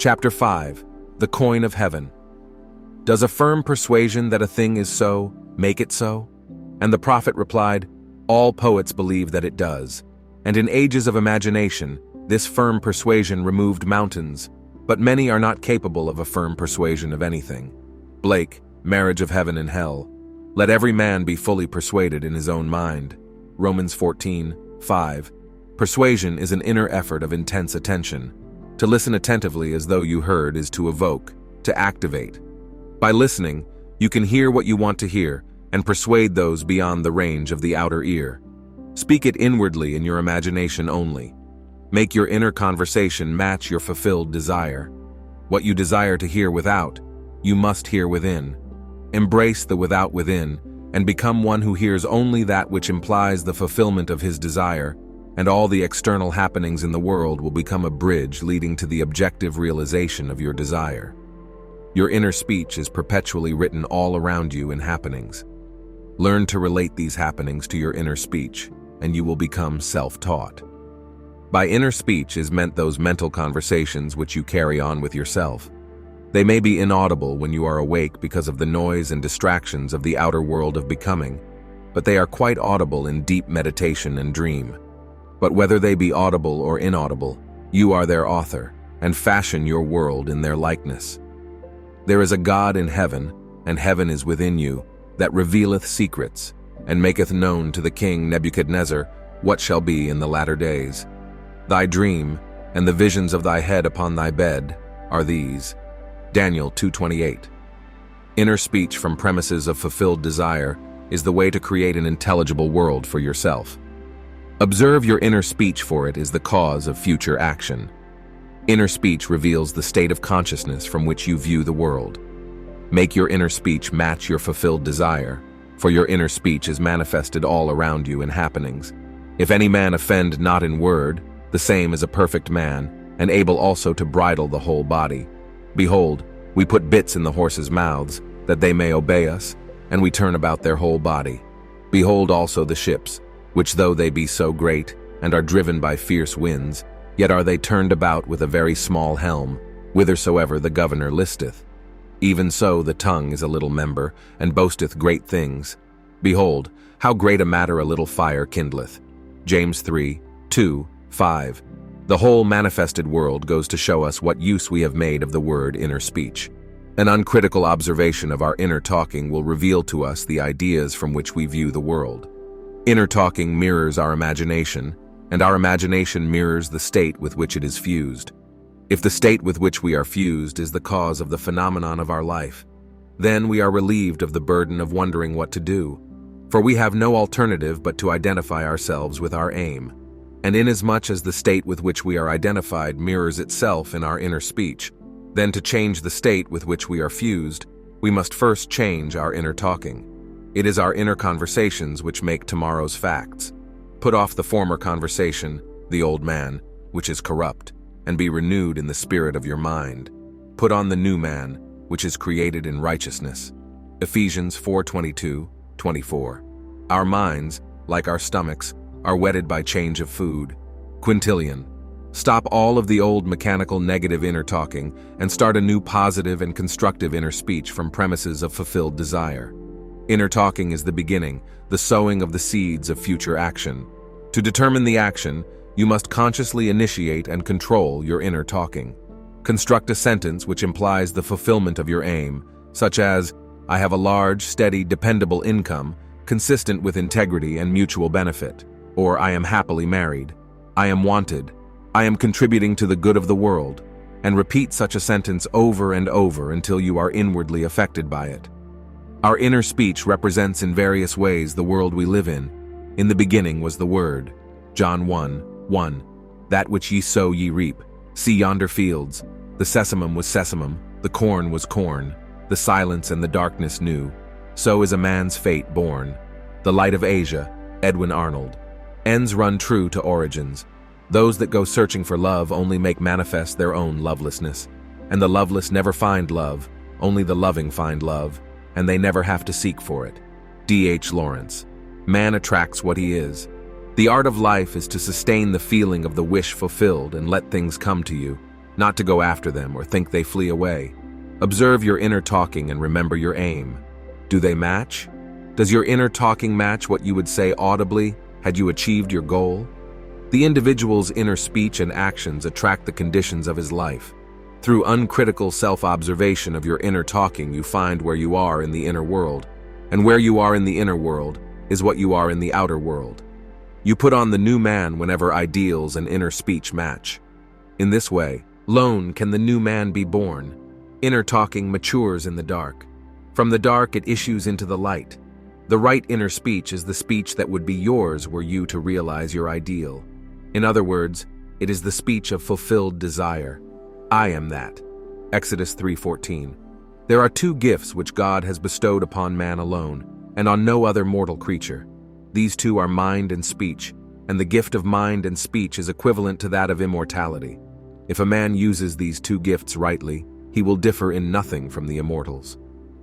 Chapter 5. The Coin of Heaven. Does a firm persuasion that a thing is so make it so? And the prophet replied, all poets believe that it does. And in ages of imagination, this firm persuasion removed mountains, but many are not capable of a firm persuasion of anything. Blake, Marriage of Heaven and Hell. Let every man be fully persuaded in his own mind. Romans 14:5. Persuasion is an inner effort of intense attention. To listen attentively as though you heard is to evoke, to activate. By listening, you can hear what you want to hear and persuade those beyond the range of the outer ear. Speak it inwardly in your imagination only. Make your inner conversation match your fulfilled desire. What you desire to hear without, you must hear within. Embrace the without within and become one who hears only that which implies the fulfillment of his desire, and all the external happenings in the world will become a bridge leading to the objective realization of your desire. Your inner speech is perpetually written all around you in happenings. Learn to relate these happenings to your inner speech, and you will become self-taught. By inner speech is meant those mental conversations which you carry on with yourself. They may be inaudible when you are awake because of the noise and distractions of the outer world of becoming, but they are quite audible in deep meditation and dream. But whether they be audible or inaudible, you are their author, and fashion your world in their likeness. There is a God in heaven, and heaven is within you, that revealeth secrets, and maketh known to the king Nebuchadnezzar what shall be in the latter days. Thy dream, and the visions of thy head upon thy bed, are these. Daniel 2:28. Inner speech from premises of fulfilled desire is the way to create an intelligible world for yourself. Observe your inner speech, for it is the cause of future action. Inner speech reveals the state of consciousness from which you view the world. Make your inner speech match your fulfilled desire, for your inner speech is manifested all around you in happenings. If any man offend not in word, the same is a perfect man, and able also to bridle the whole body. Behold, we put bits in the horses' mouths, that they may obey us, and we turn about their whole body. Behold also the ships, which though they be so great, and are driven by fierce winds, yet are they turned about with a very small helm, whithersoever the governor listeth. Even so the tongue is a little member, and boasteth great things. Behold, how great a matter a little fire kindleth. James 3:2-5. The whole manifested world goes to show us what use we have made of the word inner speech. An uncritical observation of our inner talking will reveal to us the ideas from which we view the world. Inner talking mirrors our imagination, and our imagination mirrors the state with which it is fused. If the state with which we are fused is the cause of the phenomenon of our life, then we are relieved of the burden of wondering what to do, for we have no alternative but to identify ourselves with our aim. And inasmuch as the state with which we are identified mirrors itself in our inner speech, then to change the state with which we are fused, we must first change our inner talking. It is our inner conversations which make tomorrow's facts. Put off the former conversation, the old man, which is corrupt, and be renewed in the spirit of your mind. Put on the new man, which is created in righteousness. Ephesians 4:22-24. Our minds, like our stomachs, are whetted by change of food. Quintillion. Stop all of the old mechanical negative inner talking and start a new positive and constructive inner speech from premises of fulfilled desire. Inner talking is the beginning, the sowing of the seeds of future action. To determine the action, you must consciously initiate and control your inner talking. Construct a sentence which implies the fulfillment of your aim, such as, I have a large, steady, dependable income, consistent with integrity and mutual benefit. Or I am happily married. I am wanted. I am contributing to the good of the world. And repeat such a sentence over and over until you are inwardly affected by it. Our inner speech represents in various ways the world we live in. In the beginning was the Word. John 1:1. That which ye sow ye reap. See yonder fields. The sesamum was sesamum, the corn was corn. The silence and the darkness knew. So is a man's fate born. The Light of Asia, Edwin Arnold. Ends run true to origins. Those that go searching for love only make manifest their own lovelessness. And the loveless never find love, only the loving find love, and they never have to seek for it. D.H. Lawrence. Man attracts what he is. The art of life is to sustain the feeling of the wish fulfilled and let things come to you. not to go after them or think they flee away. Observe your inner talking and remember your aim. Do they match? Does your inner talking match what you would say audibly had you achieved your goal? The individual's inner speech and actions attract the conditions of his life. Through uncritical self-observation of your inner talking, you find where you are in the inner world, and where you are in the inner world is what you are in the outer world. You put on the new man whenever ideals and inner speech match. In this way, alone can the new man be born. Inner talking matures in the dark. From the dark it issues into the light. The right inner speech is the speech that would be yours were you to realize your ideal. In other words, it is the speech of fulfilled desire. I am that. Exodus 3:14. There are two gifts which God has bestowed upon man alone, and on no other mortal creature. These two are mind and speech, and the gift of mind and speech is equivalent to that of immortality. If a man uses these two gifts rightly, he will differ in nothing from the immortals.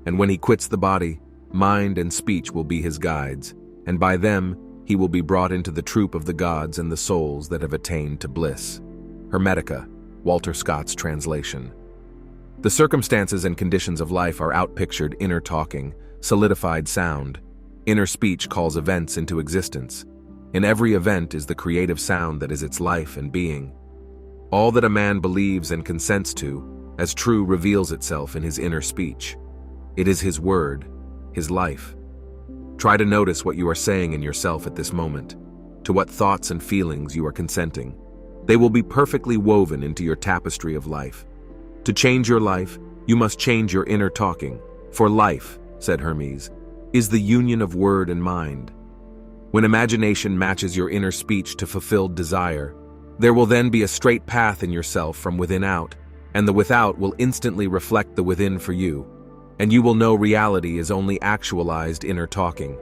And when he quits the body, mind and speech will be his guides, and by them he will be brought into the troop of the gods and the souls that have attained to bliss. Hermetica, Walter Scott's translation. The circumstances and conditions of life are outpictured inner talking, solidified sound. Inner speech calls events into existence. In every event is the creative sound that is its life and being. All that a man believes and consents to, as true, reveals itself in his inner speech. It is his word, his life. Try to notice what you are saying in yourself at this moment, to what thoughts and feelings you are consenting. They will be perfectly woven into your tapestry of life. To change your life, you must change your inner talking. For life, said Hermes, is the union of word and mind. When imagination matches your inner speech to fulfilled desire, there will then be a straight path in yourself from within out, and the without will instantly reflect the within for you, and you will know reality is only actualized inner talking.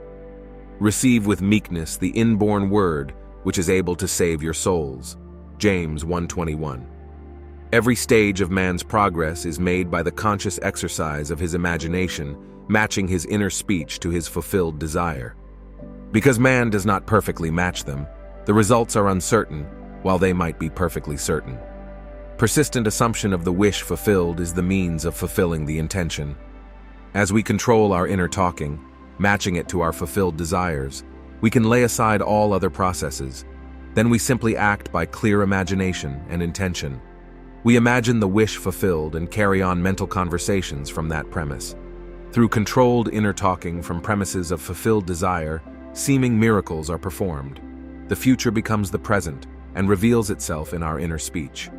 Receive with meekness the inborn word which is able to save your souls. James 1:21. Every stage of man's progress is made by the conscious exercise of his imagination, matching his inner speech to his fulfilled desire. Because man does not perfectly match them, the results are uncertain, while they might be perfectly certain. Persistent assumption of the wish fulfilled is the means of fulfilling the intention. As we control our inner talking, matching it to our fulfilled desires, we can lay aside all other processes. Then we simply act by clear imagination and intention. We imagine the wish fulfilled and carry on mental conversations from that premise. Through controlled inner talking from premises of fulfilled desire, seeming miracles are performed. The future becomes the present and reveals itself in our inner speech.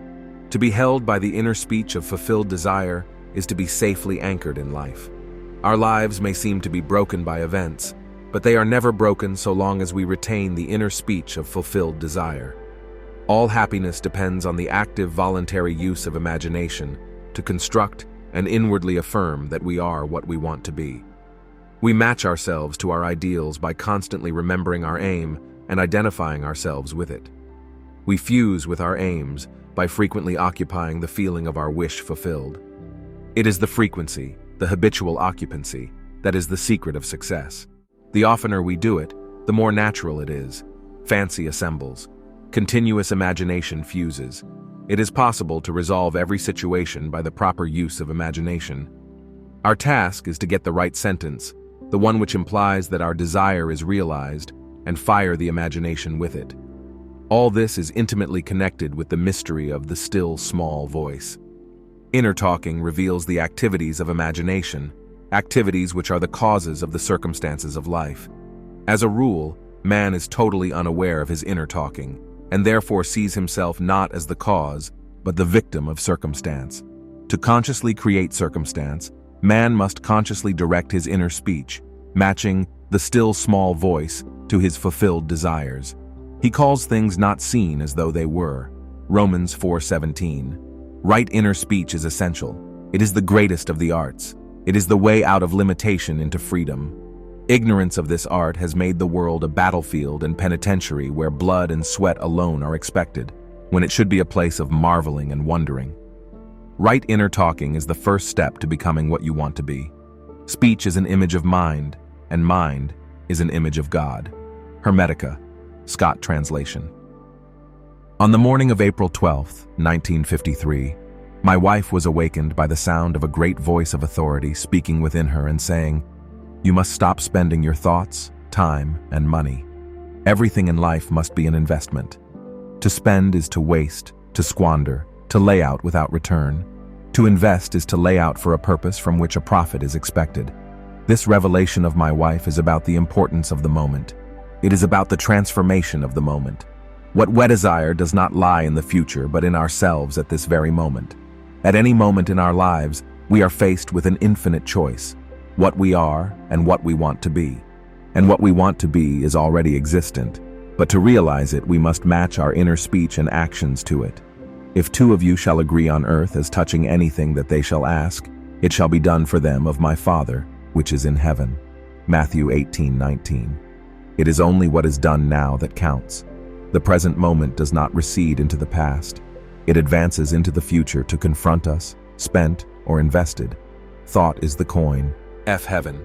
To be held by the inner speech of fulfilled desire is to be safely anchored in life. Our lives may seem to be broken by events, but they are never broken so long as we retain the inner speech of fulfilled desire. All happiness depends on the active voluntary use of imagination to construct and inwardly affirm that we are what we want to be. We match ourselves to our ideals by constantly remembering our aim and identifying ourselves with it. We fuse with our aims by frequently occupying the feeling of our wish fulfilled. It is the frequency, the habitual occupancy, that is the secret of success. The oftener we do it, the more natural it is. Fancy assembles. Continuous imagination fuses. It is possible to resolve every situation by the proper use of imagination. Our task is to get the right sentence, the one which implies that our desire is realized, and fire the imagination with it. All this is intimately connected with the mystery of the still small voice. Inner talking reveals the activities of imagination, activities which are the causes of the circumstances of life. As a rule, man is totally unaware of his inner talking, and therefore sees himself not as the cause, but the victim of circumstance. To consciously create circumstance, man must consciously direct his inner speech, matching the still small voice to his fulfilled desires. He calls things not seen as though they were. Romans 4:17. Right inner speech is essential. It is the greatest of the arts. It is the way out of limitation into freedom. Ignorance of this art has made the world a battlefield and penitentiary where blood and sweat alone are expected, when it should be a place of marveling and wondering. Right inner talking is the first step to becoming what you want to be. Speech is an image of mind, and mind is an image of God. Hermetica, Scott translation. On the morning of April 12, 1953, my wife was awakened by the sound of a great voice of authority speaking within her and saying, "You must stop spending your thoughts, time, and money. Everything in life must be an investment. To spend is to waste, to squander, to lay out without return. To invest is to lay out for a purpose from which a profit is expected." This revelation of my wife is about the importance of the moment. It is about the transformation of the moment. What we desire does not lie in the future, but in ourselves at this very moment. At any moment in our lives, we are faced with an infinite choice: what we are and what we want to be. And what we want to be is already existent, but to realize it, we must match our inner speech and actions to it. If two of you shall agree on earth as touching anything that they shall ask, it shall be done for them of my Father, which is in heaven. Matthew 18:19. It is only what is done now that counts. The present moment does not recede into the past. It advances into the future to confront us, spent or invested. Thought is the coin. Heaven.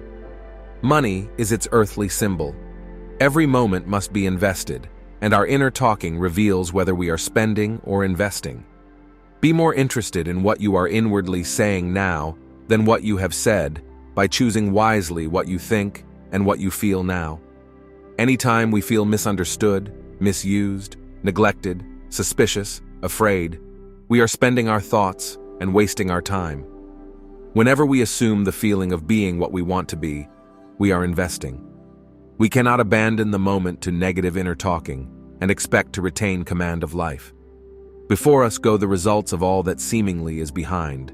Money is its earthly symbol. Every moment must be invested, and our inner talking reveals whether we are spending or investing. Be more interested in what you are inwardly saying now than what you have said, by choosing wisely what you think and what you feel now. Anytime we feel misunderstood, misused, neglected, suspicious, afraid, we are spending our thoughts and wasting our time. Whenever we assume the feeling of being what we want to be, we are investing. We cannot abandon the moment to negative inner talking and expect to retain command of life. Before us go the results of all that seemingly is behind.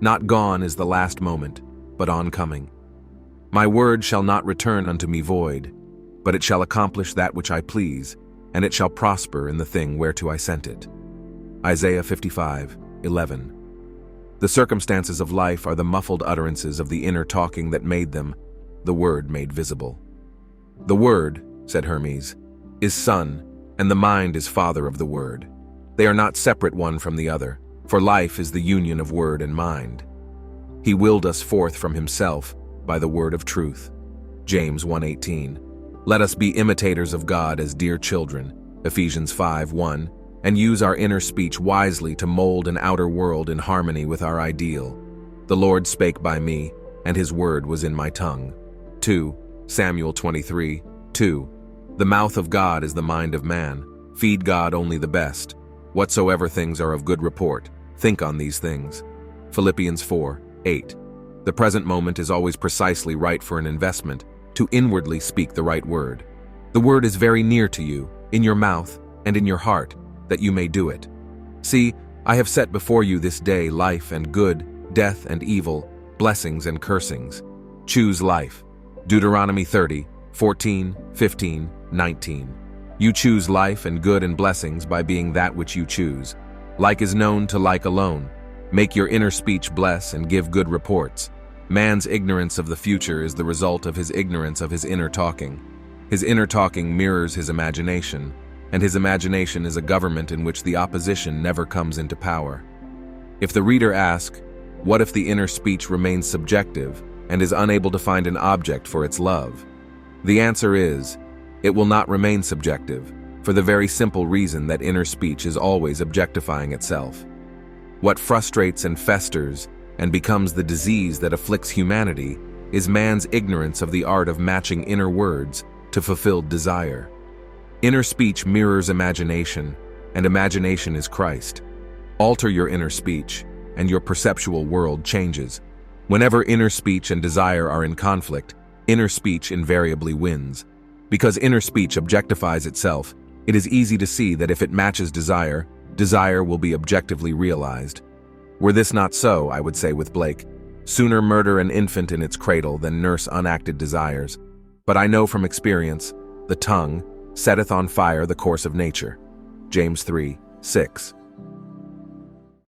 Not gone is the last moment, but oncoming. My word shall not return unto me void, but it shall accomplish that which I please, and it shall prosper in the thing whereto I sent it. Isaiah 55:11. The circumstances of life are the muffled utterances of the inner talking that made them, the Word made visible. The Word, said Hermes, is Son, and the mind is Father of the Word. They are not separate one from the other, for life is the union of word and mind. He willed us forth from himself by the word of truth. James 1:18. Let us be imitators of God as dear children, Ephesians 5:1, and use our inner speech wisely to mold an outer world in harmony with our ideal. The Lord spake by me, and his word was in my tongue. 2 Samuel 23:2. The mouth of God is the mind of man. Feed God only the best. Whatsoever things are of good report, think on these things. Philippians 4:8. The present moment is always precisely right for an investment, to inwardly speak the right word. The word is very near to you, in your mouth and in your heart, that you may do it. See, I have set before you this day life and good, death and evil, blessings and cursings. Choose life. Deuteronomy 30:14, 15, 19. You choose life and good and blessings by being that which you choose. Like is known to like alone. Make your inner speech bless and give good reports. Man's ignorance of the future is the result of his ignorance of his inner talking. His inner talking mirrors his imagination, and his imagination is a government in which the opposition never comes into power. If the reader asks, what if the inner speech remains subjective and is unable to find an object for its love? The answer is, it will not remain subjective, for the very simple reason that inner speech is always objectifying itself. What frustrates and festers and becomes the disease that afflicts humanity is man's ignorance of the art of matching inner words to fulfilled desire. Inner speech mirrors imagination, and imagination is Christ. Alter your inner speech, and your perceptual world changes. Whenever inner speech and desire are in conflict, inner speech invariably wins. Because inner speech objectifies itself, it is easy to see that if it matches desire, desire will be objectively realized. Were this not so, I would say with Blake, sooner murder an infant in its cradle than nurse unacted desires. But I know from experience, the tongue setteth on fire the course of nature. James 3:6.